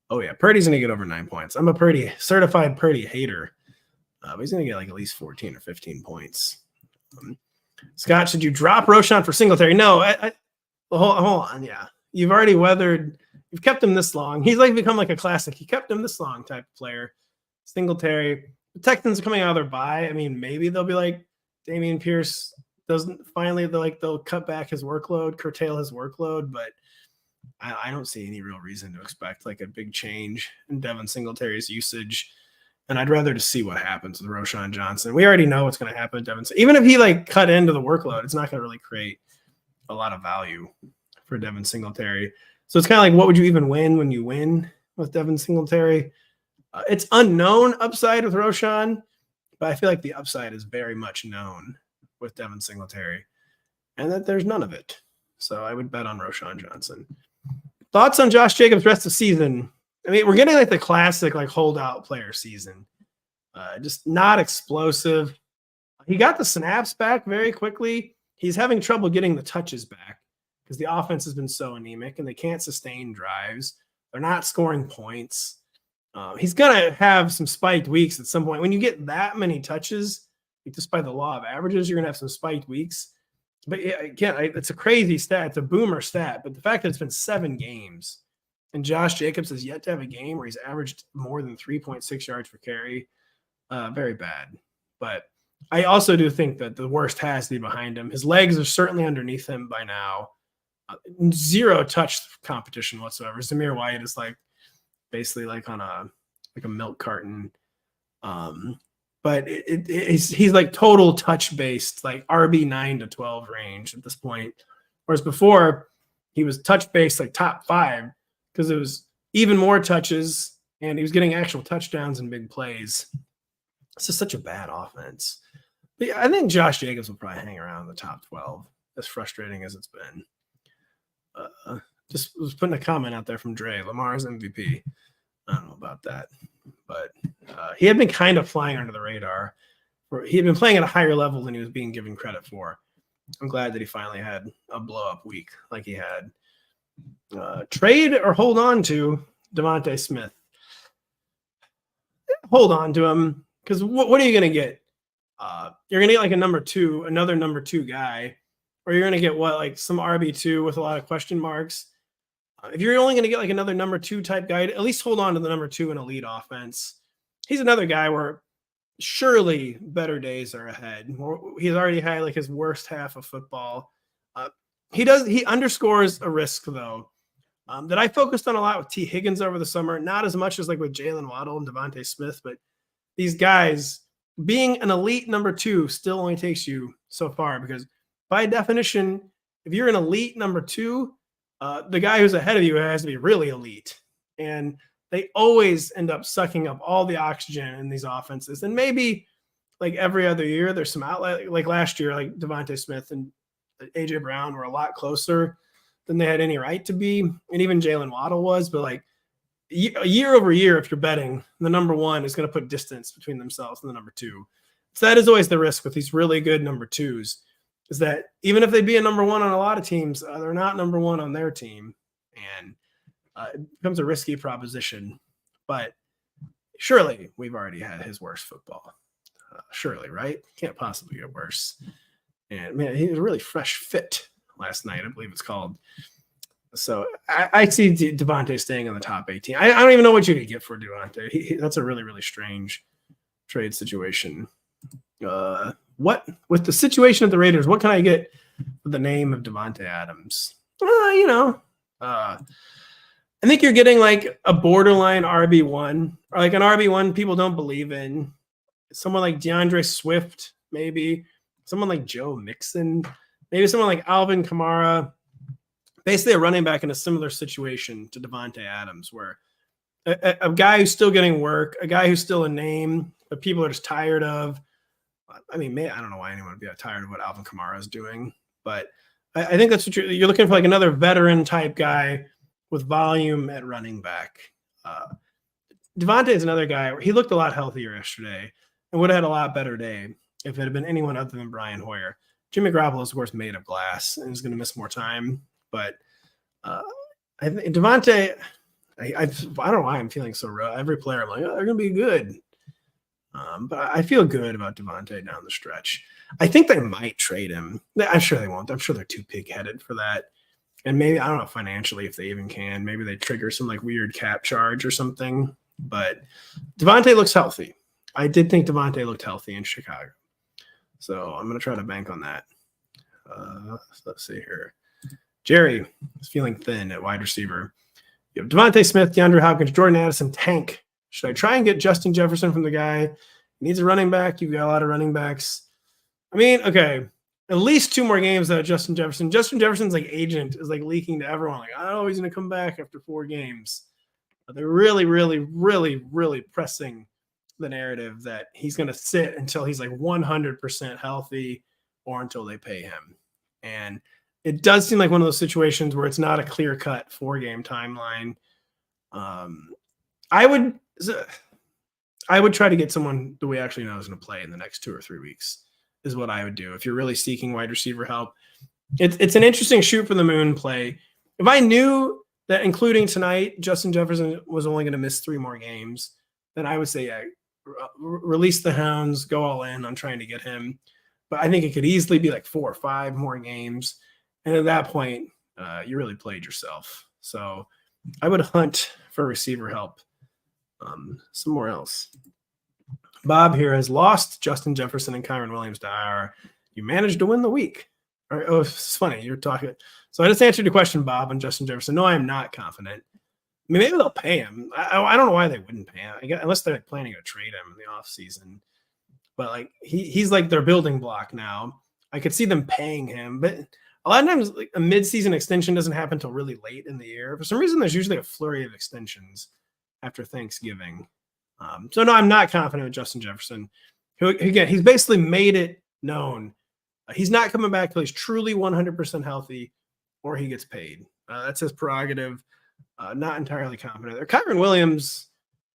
Speaker 1: Oh, yeah. Purdy's going to get over 9 points. I'm a certified Purdy hater. But he's going to get like at least 14 or 15 points. Scott, should you drop Roschon for Singletary? No. Hold on. Yeah. You've kept him this long. He's like become like a classic. You kept him this long type of player. Singletary. The Texans are coming out of their bye. I mean, maybe they'll be like Dameon Pierce they'll cut back his workload, curtail his workload, but I don't see any real reason to expect like a big change in Devin Singletary's usage. And I'd rather just see what happens with Roschon Johnson. We already know what's going to happen with Devin. Even if he like cut into the workload, it's not going to really create a lot of value for Devin Singletary. So it's kind of like, what would you even win when you win with Devin Singletary? It's unknown upside with Roschon, but I feel like the upside is very much known with Devin Singletary, and that there's none of it. So I would bet on Roschon Johnson. Thoughts on Josh Jacobs' rest of season? I mean, we're getting like the classic like holdout player season. Just not explosive. He got the snaps back very quickly. He's having trouble getting the touches back because the offense has been so anemic and they can't sustain drives. They're not scoring points. He's going to have some spiked weeks at some point. When you get that many touches, just by the law of averages, you're going to have some spiked weeks. But again, it's a crazy stat. It's a boomer stat. But the fact that it's been 7 games and Josh Jacobs has yet to have a game where he's averaged more than 3.6 yards per carry, very bad. But I also do think that the worst has to be behind him. His legs are certainly underneath him by now. Zero touch competition whatsoever. Zamir White is like basically like on a milk carton. But he's like total touch based, like RB 9 to 12 range at this point. Whereas before he was touch based, like top 5, because it was even more touches and he was getting actual touchdowns and big plays. It's just such a bad offense. But yeah, I think Josh Jacobs will probably hang around the top 12, as frustrating as it's been. Just was putting a comment out there from Dre, Lamar's MVP. I don't know about that, but he had been kind of flying under the radar. He had been playing at a higher level than he was being given credit for. I'm glad that he finally had a blow-up week like he had. Trade or hold on to Devontae Smith. hold on to him because what are you going to get? You're going to get like another number two guy, or you're going to get like some RB2 with a lot of question marks. If you're only going to get like another number two type guy, at least hold on to the number two in elite offense. He's another guy where surely better days are ahead. He's already had like his worst half of football. He underscores a risk though that I focused on a lot with T. Higgins over the summer, not as much as like with Jalen Waddle and Devontae Smith, but these guys being an elite number two still only takes you so far because by definition, if you're an elite number two, the guy who's ahead of you has to be really elite. And they always end up sucking up all the oxygen in these offenses. And maybe like every other year, there's some outlet. Like last year, like Devontae Smith and A.J. Brown were a lot closer than they had any right to be. And even Jalen Waddle was. But like year over year, if you're betting, the number one is going to put distance between themselves and the number two. So that is always the risk with these really good number twos, is that even if they'd be a number one on a lot of teams, they're not number one on their team. And it becomes a risky proposition. But surely we've already had his worst football. Surely, right? Can't possibly get worse. And man, he was a really fresh fit last night, I believe it's called. So I see Devontae staying in the top 18. I don't even know what you could get for Devontae. That's a really, really strange trade situation. What with the situation of the Raiders, what can I get with the name of Davante Adams? I think you're getting like a borderline RB1 or like an RB1 people don't believe in. Someone like DeAndre Swift, maybe someone like Joe Mixon, maybe someone like Alvin Kamara. Basically a running back in a similar situation to Davante Adams, where a guy who's still getting work, a guy who's still a name, but people are just tired of. I mean, I don't know why anyone would be tired of what Alvin Kamara is doing, but I think that's what you're looking for, like another veteran type guy with volume at running back. Devontae is another guy where he looked a lot healthier yesterday and would have had a lot better day if it had been anyone other than Brian Hoyer. Jimmy Garoppolo is, of course, made of glass and is going to miss more time. But I think Devontae, I don't know why I'm feeling so real. Every player, I'm like, oh, they're going to be good. But I feel good about Devontae down the stretch. I think they might trade him. I'm sure they won't. I'm sure they're too pig-headed for that. And maybe, I don't know financially if they even can. Maybe they trigger some like weird cap charge or something. But Devontae looks healthy. I did think Devontae looked healthy in Chicago. So I'm going to try to bank on that. Let's see here. Jerry is feeling thin at wide receiver. You have Devontae Smith, DeAndre Hopkins, Jordan Addison, Tank. Should I try and get Justin Jefferson from the guy? He needs a running back. You've got a lot of running backs. I mean, okay, at least 2 more games out of Justin Jefferson. Justin Jefferson's like agent is like leaking to everyone. Like, I don't know, he's going to come back after 4 games. But they're really, really, really, really pressing the narrative that he's going to sit until he's like 100% healthy or until they pay him. And it does seem like one of those situations where it's not a clear-cut 4-game timeline. I would try to get someone that we actually know is going to play in the next 2 or 3 weeks is what I would do. If you're really seeking wide receiver help, it's an interesting shoot for the moon play. If I knew that including tonight, Justin Jefferson was only going to miss 3 more games, then I would say, yeah, release the hounds, go all in on trying to get him. But I think it could easily be like 4 or 5 more games. And at that point, you really played yourself. So I would hunt for receiver help somewhere else. Bob here has lost Justin Jefferson and Kyron Williams to IR. You managed to win the week. Oh, it's funny. You're talking. So I just answered your question, Bob, on Justin Jefferson. No, I am not confident. I mean, maybe they'll pay him. I don't know why they wouldn't pay him, unless they're planning to trade him in the offseason. But like he's like their building block now. I could see them paying him, but a lot of times like, a mid-season extension doesn't happen until really late in the year. For some reason, there's usually a flurry of extensions after Thanksgiving. So no, I'm not confident with Justin Jefferson. Who again, he's basically made it known he's not coming back till he's truly 100% healthy, or he gets paid. That's his prerogative. Not entirely confident there. Kyron Williams,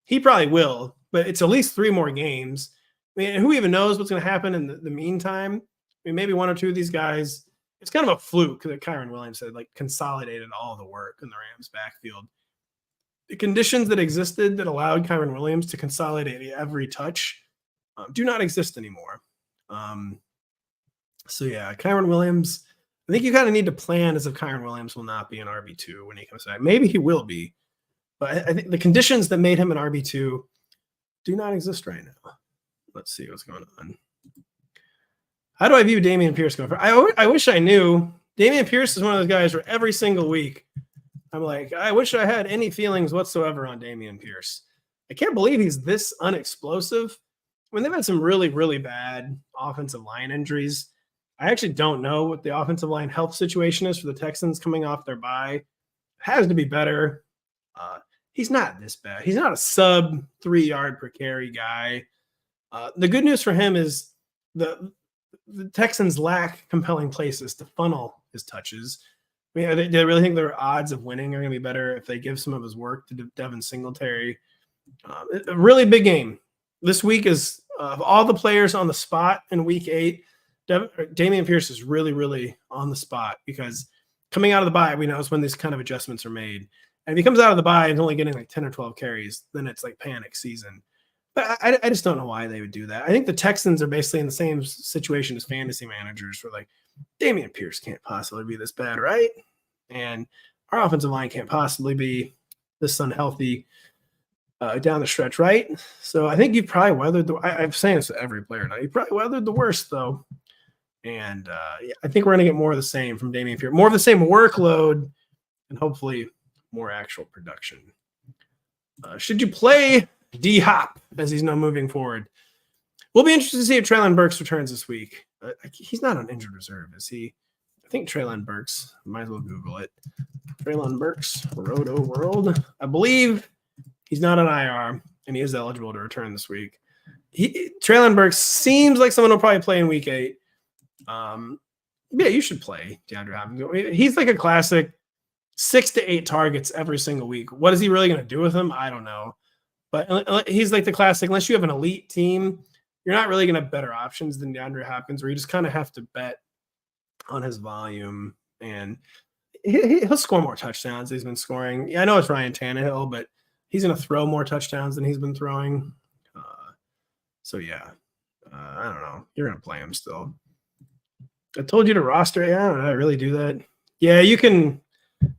Speaker 1: he probably will, but it's at least 3 more games. I mean, who even knows what's going to happen in the meantime? I mean, maybe 1 or 2 of these guys. It's kind of a fluke that Kyron Williams had like consolidated all the work in the Rams backfield. the conditions that existed that allowed Kyron Williams to consolidate every touch do not exist anymore. So yeah, Kyron Williams, I think you kind of need to plan as if Kyron Williams will not be an RB2 when he comes back. Maybe he will be, but I think the conditions that made him an RB2 do not exist right now. Let's see what's going on. How do I view Dameon Pierce going for? I wish I knew. Dameon Pierce is one of those guys where every single week I'm like, I wish I had any feelings whatsoever on Dameon Pierce. I can't believe he's this unexplosive. I mean, they've had some really, really bad offensive line injuries. I actually don't know what the offensive line health situation is for the Texans coming off their bye. Has to be better. He's not this bad. He's not a sub 3 yard per carry guy. The good news for him is the Texans lack compelling places to funnel his touches. I mean, they really think their odds of winning are going to be better if they give some of his work to Devin Singletary. A really big game. This week is of all the players on the spot in week 8, Dameon Pierce is really, really on the spot because coming out of the bye, we know is when these kind of adjustments are made. And if he comes out of the bye and only getting like 10 or 12 carries, then it's like panic season. But I just don't know why they would do that. I think the Texans are basically in the same situation as fantasy managers where like, Dameon Pierce can't possibly be this bad, right? And our offensive line can't possibly be this unhealthy down the stretch, right? So I think you probably weathered I'm saying this to every player now. You probably weathered the worst, though. And yeah, I think we're going to get more of the same from Dameon Pierce. More of the same workload and hopefully more actual production. Should you play D-Hop as he's now moving forward? We'll be interested to see if Treylon Burks returns this week. He's not on injured reserve, is he? I think Treylon Burks. Might as well Google it. Treylon Burks, Rotoworld. I believe he's not on IR, and he is eligible to return this week. Treylon Burks seems like someone who'll probably play in week 8. Yeah, you should play DeAndre Hopkins. He's like a classic 6 to 8 targets every single week. What is he really going to do with them? I don't know. But he's like the classic, unless you have an elite team, you're not really going to have better options than DeAndre Hopkins, where you just kind of have to bet on his volume. And he'll score more touchdowns than he's been scoring. Yeah, I know it's Ryan Tannehill, but he's going to throw more touchdowns than he's been throwing. So, yeah, I don't know. You're going to play him still. I told you to roster. Yeah, I don't know. I really do that. Yeah, you can.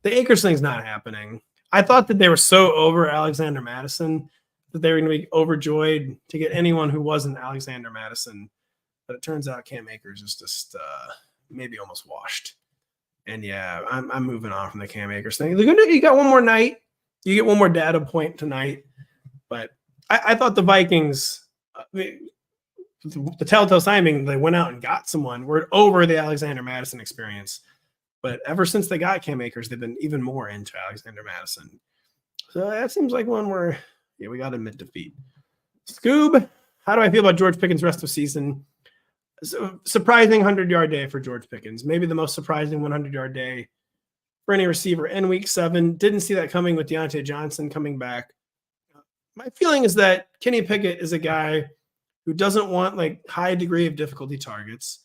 Speaker 1: The Akers thing's not happening. I thought that they were so over Alexander Madison that they were going to be overjoyed to get anyone who wasn't Alexander Madison. But it turns out Cam Akers is just maybe almost washed. And, yeah, I'm moving on from the Cam Akers thing. You got one more night. You get one more data point tonight. But I thought the Vikings, the telltale sign being they went out and got someone. We're over the Alexander Madison experience. But ever since they got Cam Akers, they've been even more into Alexander Madison. So that seems like one where, yeah, we got to admit defeat. Scoob, how do I feel about George Pickens' rest of season? Surprising 100-yard day for George Pickens. Maybe the most surprising 100-yard day for any receiver in Week 7. Didn't see that coming with Deontay Johnson coming back. My feeling is that Kenny Pickett is a guy who doesn't want like high degree of difficulty targets.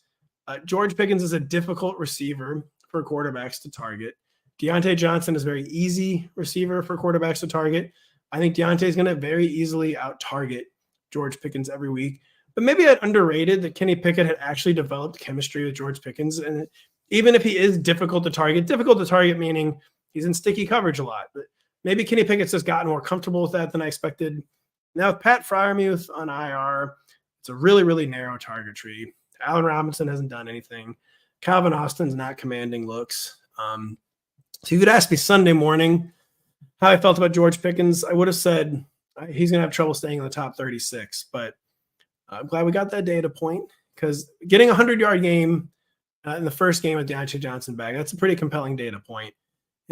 Speaker 1: George Pickens is a difficult receiver for quarterbacks to target. Deontay Johnson is a very easy receiver for quarterbacks to target. I think Deontay is going to very easily out-target George Pickens every week. But maybe I'd underrated that Kenny Pickett had actually developed chemistry with George Pickens. And even if he is difficult to target meaning he's in sticky coverage a lot. But maybe Kenny Pickett's just gotten more comfortable with that than I expected. Now with Pat Freiermuth on IR, it's a really, really narrow target tree. Allen Robinson hasn't done anything. Calvin Austin's not commanding looks. So you could ask me Sunday morning how I felt about George Pickens. I would have said he's going to have trouble staying in the top 36, but I'm glad we got that data point because getting a 100-yard game in the first game with Deontay Johnson back, that's a pretty compelling data point.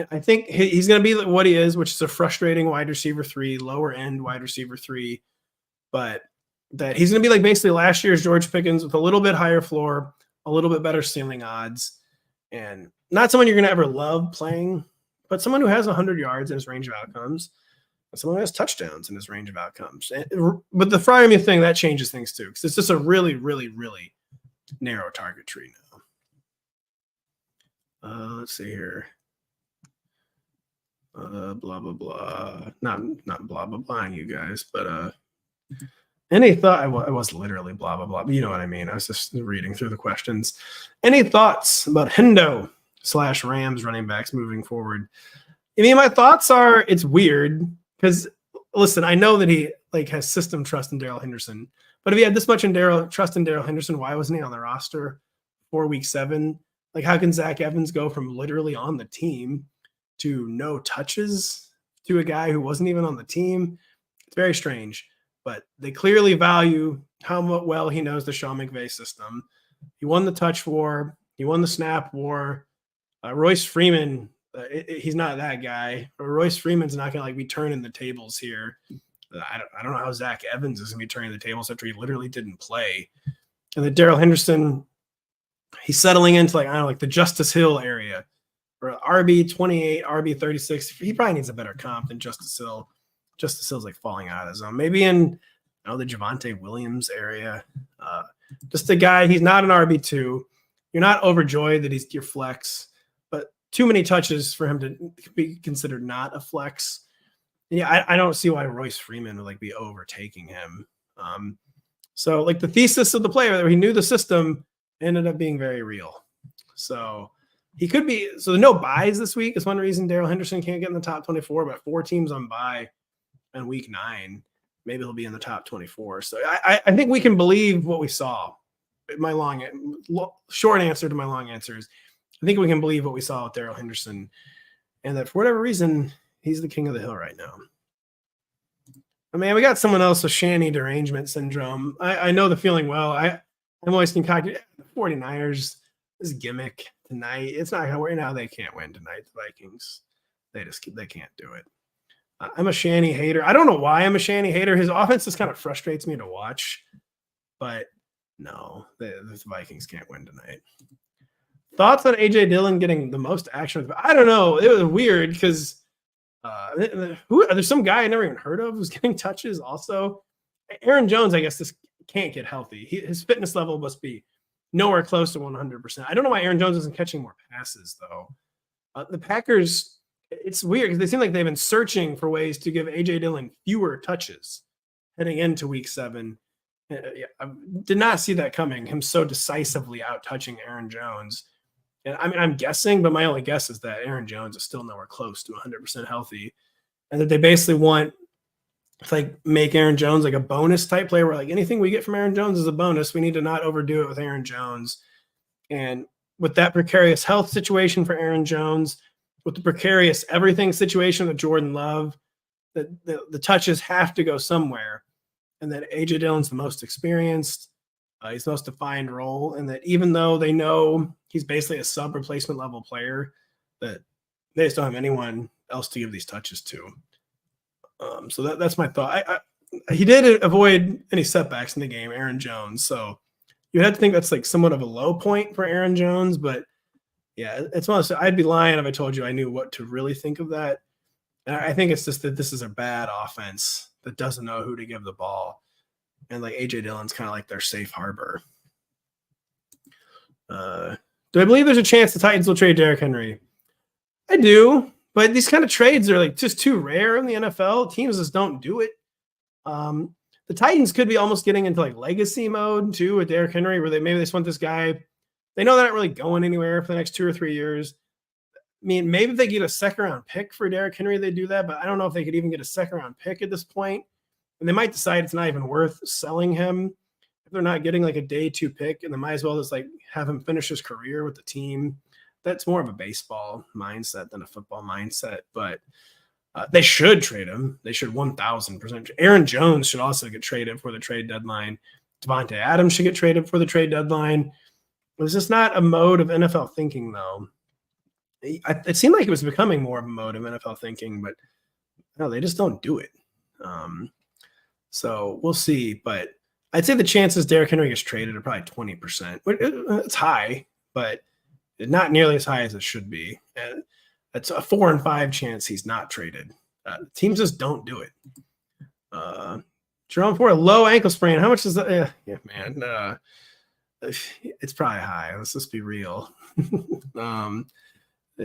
Speaker 1: I think he's going to be what he is, which is a frustrating wide receiver 3, lower end wide receiver 3, but that he's going to be like basically last year's George Pickens with a little bit higher floor, a little bit better ceiling odds, and not someone you're going to ever love playing, but someone who has 100 yards in his range of outcomes, and someone who has touchdowns in his range of outcomes. But the Freiermuth thing, that changes things too, because it's just a really, really, really narrow target tree now. Let's see here. blah blah blah. Not blah blah blah, you guys, but any thought? I was literally blah blah blah. But you know what I mean. I was just reading through the questions. Any thoughts about Hendo / Rams running backs moving forward? I mean, my thoughts are it's weird because listen, I know that he has system trust in Darrell Henderson, but if he had this much trust in Darrell Henderson, why wasn't he on the roster for week 7? Like, how can Zach Evans go from literally on the team to no touches to a guy who wasn't even on the team? It's very strange, but they clearly value how well he knows the Sean McVay system. He won the touch war. He won the snap war. Royce Freeman, he's not that guy. Royce Freeman's not going to be turning the tables here. I don't know how Zach Evans is going to be turning the tables after he literally didn't play. And then Darrell Henderson, he's settling into the Justice Hill area or RB 28, RB 36. He probably needs a better comp than Justice Hill. Justice Hill's falling out of the zone. Maybe in the Javonte Williams area. Just a guy, he's not an RB2. You're not overjoyed that he's your flex, but too many touches for him to be considered not a flex. Yeah, I don't see why Royce Freeman would be overtaking him. So the thesis of the player that he knew the system ended up being very real. So he could be. So no buys this week is one reason Darrell Henderson can't get in the top 24. But 4 teams on bye in week 9, maybe he'll be in the top 24. So I think we can believe what we saw. My short answer to my long answer is I think we can believe what we saw with Darrell Henderson, and that for whatever reason, he's the king of the hill right now. I mean, we got someone else with Shanny derangement syndrome. I know the feeling well. I'm always concocted 49ers, this gimmick tonight. It's not going to work. Now they can't win tonight, the Vikings. They can't do it. I'm a Shanny hater. I don't know why I'm a Shanny hater. His offense just kind of frustrates me to watch. But no, the Vikings can't win tonight. Thoughts on A.J. Dillon getting the most action? I don't know. It was weird because there's some guy I never even heard of who's getting touches also. Aaron Jones, I guess, this can't get healthy. His fitness level must be nowhere close to 100%. I don't know why Aaron Jones isn't catching more passes, though. The Packers, it's weird because they seem like they've been searching for ways to give A.J. Dillon fewer touches heading into week 7. I did not see that coming, him so decisively out-touching Aaron Jones. And I mean, I'm guessing, but my only guess is that Aaron Jones is still nowhere close to 100% healthy, and that they basically want to make Aaron Jones a bonus type player where anything we get from Aaron Jones is a bonus. We need to not overdo it with Aaron Jones. And with that precarious health situation for Aaron Jones, with the precarious everything situation with Jordan Love, that the touches have to go somewhere. And that A.J. Dillon's the most experienced. He's the most defined role. And that even though they know he's basically a sub-replacement level player, that they just don't have anyone else to give these touches to. So that's my thought. He did avoid any setbacks in the game, Aaron Jones. So you had to think that's somewhat of a low point for Aaron Jones. But, yeah, it's honest. I'd be lying if I told you I knew what to really think of that. And I think it's just that this is a bad offense that doesn't know who to give the ball. And A.J. Dillon's kind of their safe harbor. Do I believe there's a chance the Titans will trade Derrick Henry? I do, but these kind of trades are just too rare in the NFL. Teams just don't do it. The Titans could be almost getting into legacy mode too with Derrick Henry, where maybe they just want this guy. They know they're not really going anywhere for the next 2 or 3 years. I mean, maybe if they get a second-round pick for Derrick Henry, they do that, but I don't know if they could even get a second-round pick at this point. And they might decide it's not even worth selling him if they're not getting a day 2 pick, and they might as well just have him finish his career with the team. That's more of a baseball mindset than a football mindset, but they should trade him. They should 1,000%. Aaron Jones should also get traded for the trade deadline. Devontae Adams should get traded for the trade deadline. It's just not a mode of NFL thinking, though. It seemed like it was becoming more of a mode of NFL thinking, but no, they just don't do it. So we'll see, but I'd say the chances Derrick Henry gets traded are probably 20%. It's high, but not nearly as high as it should be. It's a 4 in 5 chance he's not traded. Teams just don't do it. Jerome Ford, a low ankle sprain. How much is that? Yeah, man. It's probably high. Let's just be real.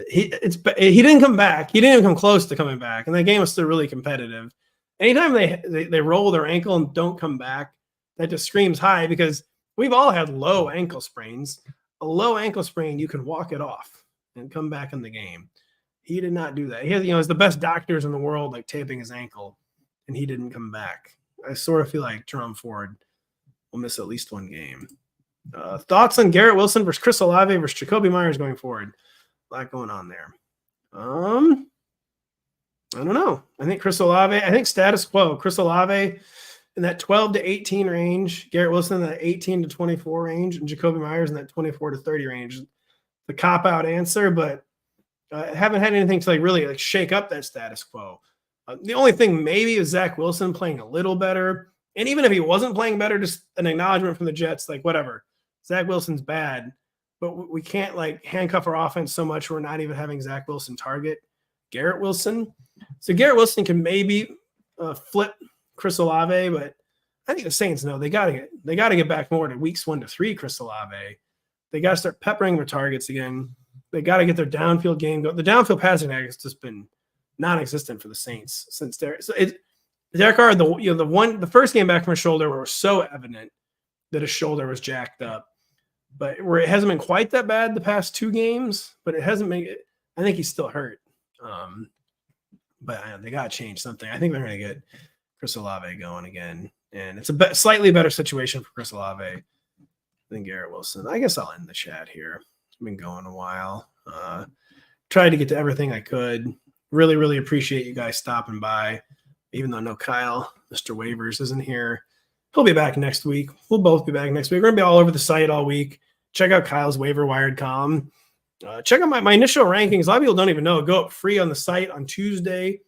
Speaker 1: He didn't come back. He didn't even come close to coming back, and the game was still really competitive. Anytime they roll their ankle and don't come back, that just screams high, because we've all had low ankle sprains. A low ankle sprain, you can walk it off and come back in the game. He did not do that. He has, he's the best doctors in the world, like taping his ankle, and he didn't come back. I sort of feel like Jerome Ford will miss at least one game. Thoughts on Garrett Wilson versus Chris Olave versus Jacoby Myers going forward? A lot going on there. I don't know. I think Chris Olave, status quo. Chris Olave in that 12 to 18 range, Garrett Wilson in that 18 to 24 range, and Jacoby Myers in that 24 to 30 range. The cop-out answer, but I haven't had anything to really shake up that status quo. The only thing maybe is Zach Wilson playing a little better. And even if he wasn't playing better, just an acknowledgement from the Jets, whatever. Zach Wilson's bad, but we can't handcuff our offense so much we're not even having Zach Wilson target Garrett Wilson. So Garrett Wilson can maybe flip Chris Olave, but I think the Saints know they got to get back more to weeks 1 to 3. Chris Olave, they got to start peppering their targets again. They got to get their downfield game going. The downfield passing attack has just been non-existent for the Saints since Derek. So Derek Carr, the first game back from his shoulder, where it was so evident that his shoulder was jacked up, but where it hasn't been quite that bad the past 2 games, but it hasn't made it. I think he's still hurt. But they got to change something. I think they're going to get Chris Olave going again, and it's a slightly better situation for Chris Olave than Garrett Wilson. I guess I'll end the chat here. I've been going a while. Tried to get to everything I could. Really, really appreciate you guys stopping by. Even though no Kyle, Mr. Waivers, isn't here. He'll be back next week. We'll both be back next week. We're going to be all over the site all week. Check out Kyle's Waiver Wired column. Check out my initial rankings. A lot of people don't even know. Go up free on the site on Tuesday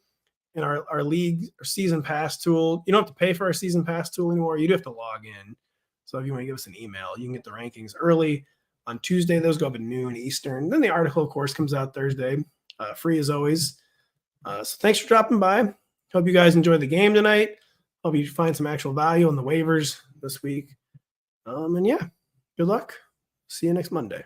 Speaker 1: in our league or season pass tool. You don't have to pay for our season pass tool anymore. You do have to log in. So if you want to give us an email, you can get the rankings early on Tuesday. Those go up at noon Eastern. Then the article, of course, comes out Thursday. Free as always. So thanks for dropping by. Hope you guys enjoy the game tonight. Hope you find some actual value on the waivers this week. And yeah, good luck. See you next Monday.